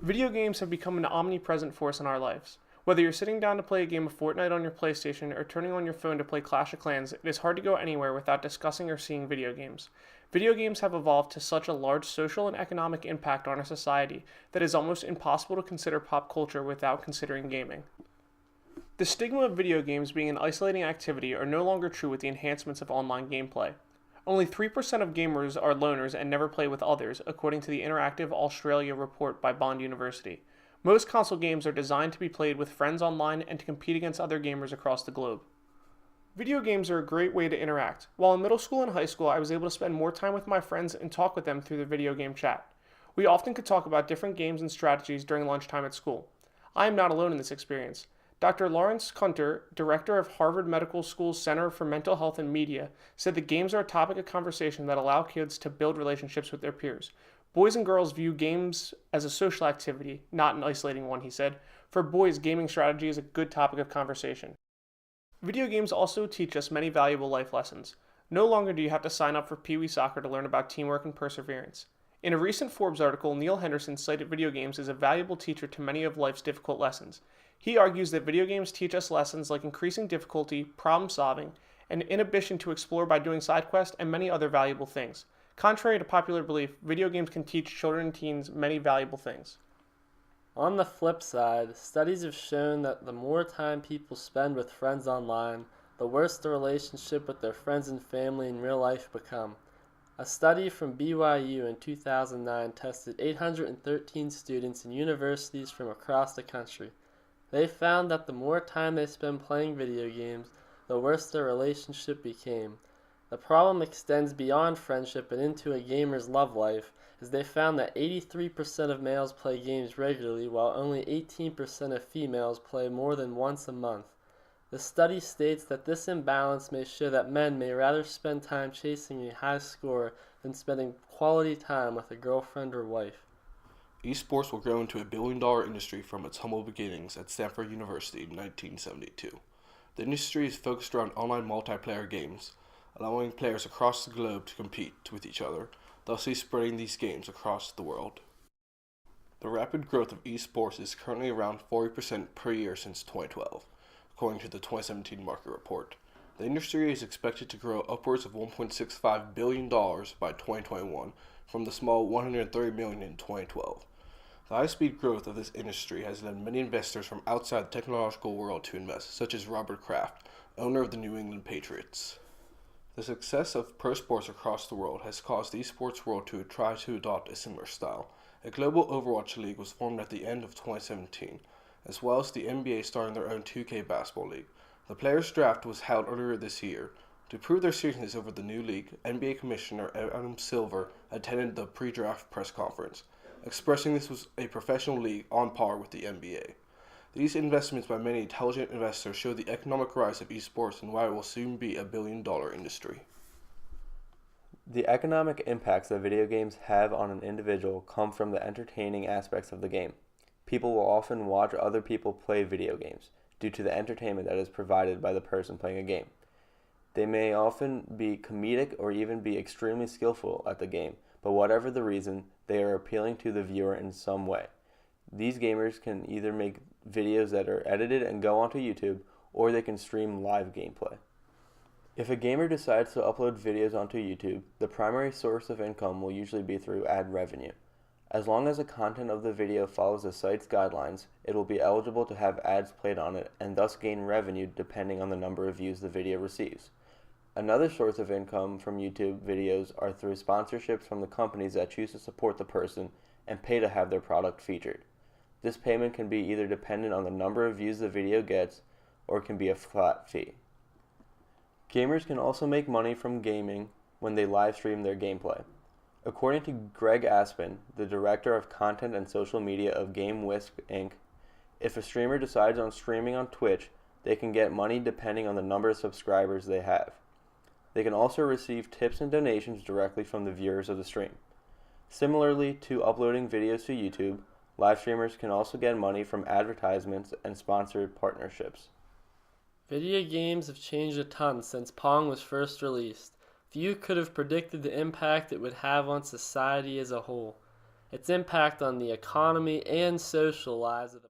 Video games have become an omnipresent force in our lives. Whether you're sitting down to play a game of Fortnite on your PlayStation or turning on your phone to play Clash of Clans, it is hard to go anywhere without discussing or seeing video games. Video games have evolved to such a large social and economic impact on our society that it is almost impossible to consider pop culture without considering gaming. The stigma of video games being an isolating activity are no longer true with the enhancements of online gameplay. Only 3% of gamers are loners and never play with others, according to the Interactive Australia report by Bond University. Most console games are designed to be played with friends online and to compete against other gamers across the globe. Video games are a great way to interact. While in middle school and high school, I was able to spend more time with my friends and talk with them through the video game chat. We often could talk about different games and strategies during lunchtime at school. I am not alone in this experience. Dr. Lawrence Kunter, director of Harvard Medical School's Center for Mental Health and Media, said that games are a topic of conversation that allow kids to build relationships with their peers. Boys and girls view games as a social activity, not an isolating one, he said. For boys, gaming strategy is a good topic of conversation. Video games also teach us many valuable life lessons. No longer do you have to sign up for Pee Wee Soccer to learn about teamwork and perseverance. In a recent Forbes article, Neil Henderson cited video games as a valuable teacher to many of life's difficult lessons. He argues that video games teach us lessons like increasing difficulty, problem solving, and inhibition to explore by doing side quests, and many other valuable things. Contrary to popular belief, video games can teach children and teens many valuable things. On the flip side, studies have shown that the more time people spend with friends online, the worse the relationship with their friends and family in real life become. A study from BYU in 2009 tested 813 students in universities from across the country. They found that the more time they spent playing video games, the worse their relationship became. The problem extends beyond friendship and into a gamer's love life, as they found that 83% of males play games regularly, while only 18% of females play more than once a month. The study states that this imbalance may show that men may rather spend time chasing a high score than spending quality time with a girlfriend or wife. Esports will grow into a billion-dollar industry from its humble beginnings at Stanford University in 1972. The industry is focused around online multiplayer games, allowing players across the globe to compete with each other, thusly spreading these games across the world. The rapid growth of esports is currently around 40% per year since 2012, according to the 2017 market report. The industry is expected to grow upwards of $1.65 billion by 2021 from the small $130 million in 2012. The high-speed growth of this industry has led many investors from outside the technological world to invest, such as Robert Kraft, owner of the New England Patriots. The success of pro sports across the world has caused the esports world to try to adopt a similar style. A global Overwatch league was formed at the end of 2017, as well as the NBA starting their own 2K basketball league. The players' draft was held earlier this year. To prove their seriousness over the new league, NBA Commissioner Adam Silver attended the pre-draft press conference, expressing this was a professional league on par with the NBA. These investments by many intelligent investors show the economic rise of esports and why it will soon be a billion-dollar industry. The economic impacts that video games have on an individual come from the entertaining aspects of the game. People will often watch other people play video games due to the entertainment that is provided by the person playing a game. They may often be comedic or even be extremely skillful at the game, but whatever the reason, they are appealing to the viewer in some way. These gamers can either make videos that are edited and go onto YouTube, or they can stream live gameplay. If a gamer decides to upload videos onto YouTube, the primary source of income will usually be through ad revenue. As long as the content of the video follows the site's guidelines, it will be eligible to have ads played on it and thus gain revenue depending on the number of views the video receives. Another source of income from YouTube videos are through sponsorships from the companies that choose to support the person and pay to have their product featured. This payment can be either dependent on the number of views the video gets, or it can be a flat fee. Gamers can also make money from gaming when they live stream their gameplay. According to Greg Aspen, the director of content and social media of GameWhisk Inc., if a streamer decides on streaming on Twitch, they can get money depending on the number of subscribers they have. They can also receive tips and donations directly from the viewers of the stream. Similarly to uploading videos to YouTube, live streamers can also get money from advertisements and sponsored partnerships. Video games have changed a ton since Pong was first released. Few could have predicted the impact it would have on society as a whole. its impact on the economy and social lives of the